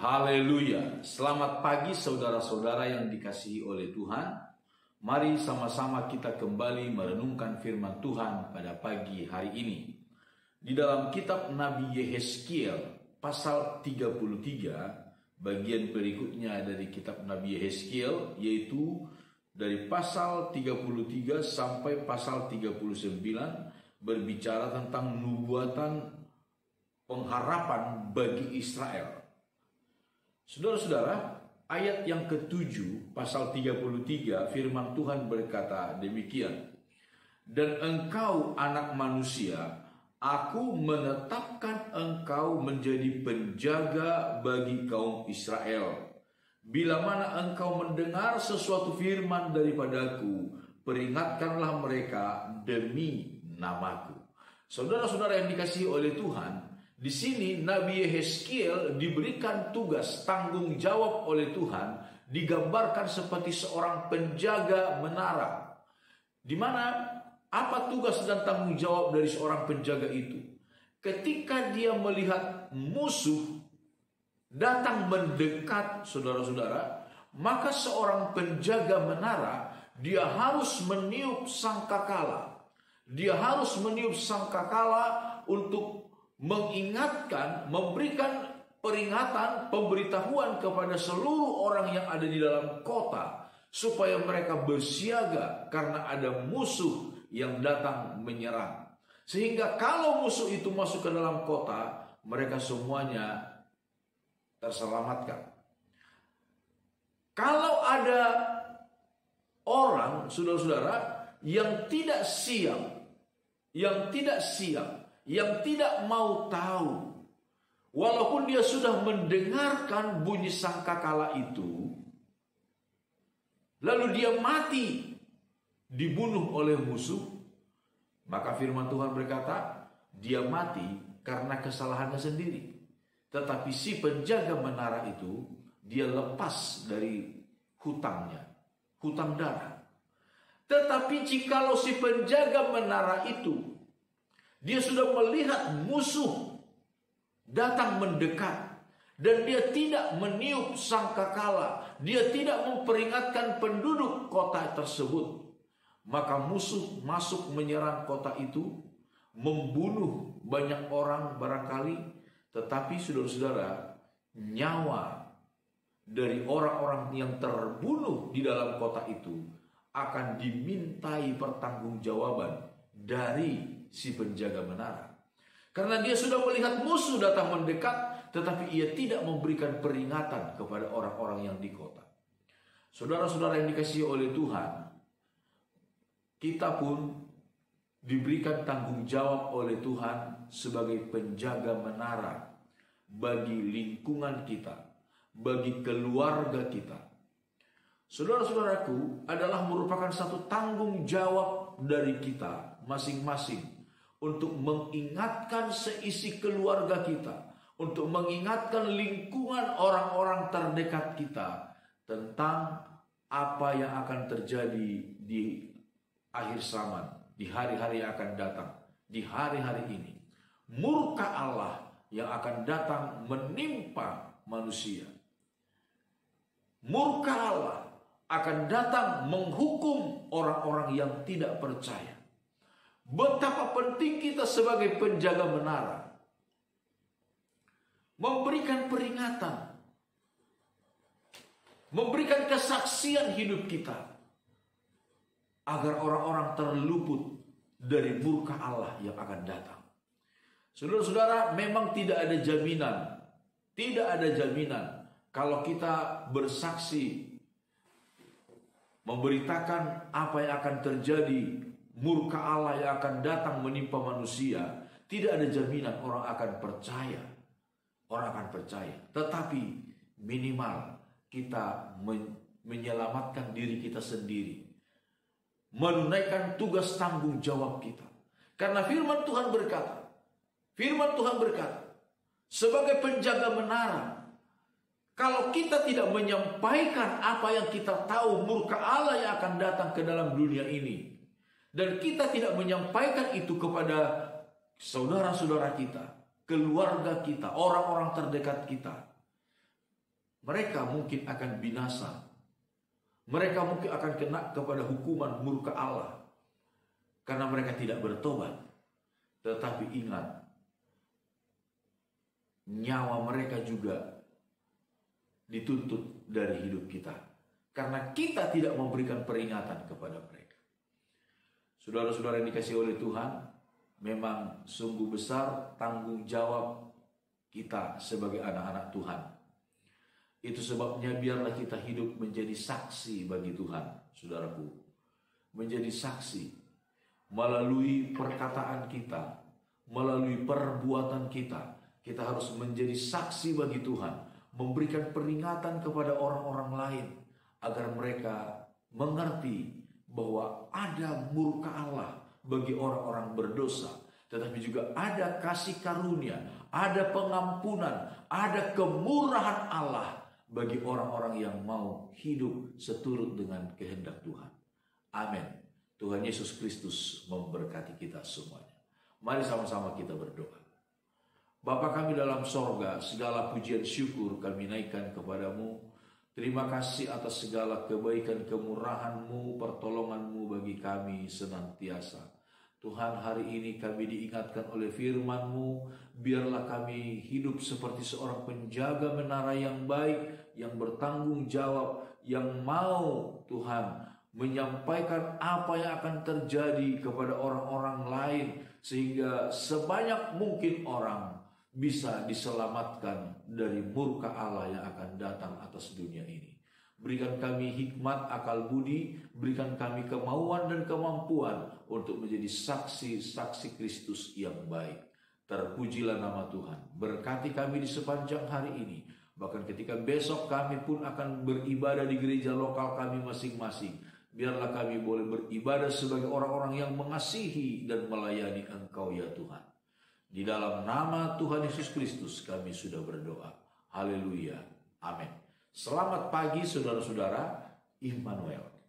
Haleluya. Selamat pagi saudara-saudara yang dikasihi oleh Tuhan. Mari sama-sama kita kembali merenungkan firman Tuhan pada pagi hari ini. Di dalam kitab Nabi Yehezkiel pasal 33, bagian berikutnya dari kitab Nabi Yehezkiel, yaitu dari pasal 33 sampai pasal 39, berbicara tentang nubuatan pengharapan bagi Israel. Saudara-saudara, ayat yang ke-7 pasal 33 firman Tuhan berkata demikian. Dan engkau anak manusia, aku menetapkan engkau menjadi penjaga bagi kaum Israel. Bila mana engkau mendengar sesuatu firman daripadaku, peringatkanlah mereka demi namaku. Saudara-saudara yang dikasihi oleh Tuhan, di sini Nabi Yehezkiel diberikan tugas tanggung jawab oleh Tuhan, digambarkan seperti seorang penjaga menara. Di mana apa tugas dan tanggung jawab dari seorang penjaga itu? Ketika dia melihat musuh datang mendekat, saudara-saudara, maka seorang penjaga menara dia harus meniup sangkakala. Dia harus meniup sangkakala untuk mengingatkan, memberikan peringatan, pemberitahuan kepada seluruh orang yang ada di dalam kota, supaya mereka bersiaga karena ada musuh yang datang menyerang. Sehingga kalau musuh itu masuk ke dalam kota, mereka semuanya terselamatkan. Kalau ada orang, saudara-saudara, yang tidak mau tahu, walaupun dia sudah mendengarkan bunyi sangkakala itu, lalu dia mati dibunuh oleh musuh, maka firman Tuhan berkata, dia mati karena kesalahannya sendiri. Tetapi si penjaga menara itu, dia lepas dari hutangnya, hutang darah. Tetapi jikalau si penjaga menara itu dia sudah melihat musuh datang mendekat dan dia tidak meniup sangkakala, dia tidak memperingatkan penduduk kota tersebut, maka musuh masuk menyerang kota itu, membunuh banyak orang barangkali, tetapi saudara-saudara, nyawa dari orang-orang yang terbunuh di dalam kota itu akan dimintai pertanggungjawaban dari si penjaga menara. Karena dia sudah melihat musuh datang mendekat, tetapi ia tidak memberikan peringatan kepada orang-orang yang di kota. Saudara-saudara yang dikasihi oleh Tuhan, kita pun diberikan tanggung jawab oleh Tuhan sebagai penjaga menara bagi lingkungan kita, bagi keluarga kita. Saudara-saudaraku, adalah merupakan satu tanggung jawab dari kita masing-masing untuk mengingatkan seisi keluarga kita, untuk mengingatkan lingkungan orang-orang terdekat kita tentang apa yang akan terjadi di akhir zaman, di hari-hari yang akan datang, di hari-hari ini. Murka Allah yang akan datang menimpa manusia. Murka Allah akan datang menghukum orang-orang yang tidak percaya. Betapa penting kita sebagai penjaga menara memberikan peringatan, memberikan kesaksian hidup kita, agar orang-orang terluput dari murka Allah yang akan datang. Saudara-saudara, memang tidak ada jaminan kalau kita bersaksi, memberitakan apa yang akan terjadi, murka Allah yang akan datang menimpa manusia. Tidak ada jaminan orang akan percaya. Tetapi minimal kita menyelamatkan diri kita sendiri, menunaikan tugas tanggung jawab kita. Karena firman Tuhan berkata, sebagai penjaga menara, kalau kita tidak menyampaikan apa yang kita tahu, murka Allah yang akan datang ke dalam dunia ini, dan kita tidak menyampaikan itu kepada saudara-saudara kita, keluarga kita, orang-orang terdekat kita, mereka mungkin akan binasa. Mereka mungkin akan kena kepada hukuman murka Allah karena mereka tidak bertobat. Tetapi ingat, nyawa mereka juga dituntut dari hidup kita karena kita tidak memberikan peringatan kepada mereka. Saudara-saudara yang dikasihi oleh Tuhan, memang sungguh besar tanggung jawab kita sebagai anak-anak Tuhan. Itu sebabnya biarlah kita hidup menjadi saksi bagi Tuhan, saudaraku. Menjadi saksi melalui perkataan kita, melalui perbuatan kita. Kita harus menjadi saksi bagi Tuhan, memberikan peringatan kepada orang-orang lain agar mereka mengerti bahwa ada murka Allah bagi orang-orang berdosa, tetapi juga ada kasih karunia, ada pengampunan, ada kemurahan Allah bagi orang-orang yang mau hidup seturut dengan kehendak Tuhan. Amin. Tuhan Yesus Kristus memberkati kita semuanya. Mari sama-sama kita berdoa. Bapa kami dalam sorga, segala pujian syukur kami naikkan kepadamu. Terima kasih atas segala kebaikan, kemurahan-Mu, pertolongan-Mu bagi kami senantiasa. Tuhan, hari ini kami diingatkan oleh firman-Mu, biarlah kami hidup seperti seorang penjaga menara yang baik, yang bertanggung jawab, yang mau Tuhan menyampaikan apa yang akan terjadi kepada orang-orang lain, sehingga sebanyak mungkin orang bisa diselamatkan dari murka Allah yang akan datang atas dunia ini. Berikan kami hikmat, akal budi, berikan kami kemauan dan kemampuan untuk menjadi saksi-saksi Kristus yang baik. Terpujilah nama Tuhan. Berkati kami di sepanjang hari ini. Bahkan ketika besok kami pun akan beribadah di gereja lokal kami masing-masing. Biarlah kami boleh beribadah sebagai orang-orang yang mengasihi dan melayani Engkau ya Tuhan. Di dalam nama Tuhan Yesus Kristus kami sudah berdoa. Haleluya. Amin. Selamat pagi saudara-saudara. Immanuel.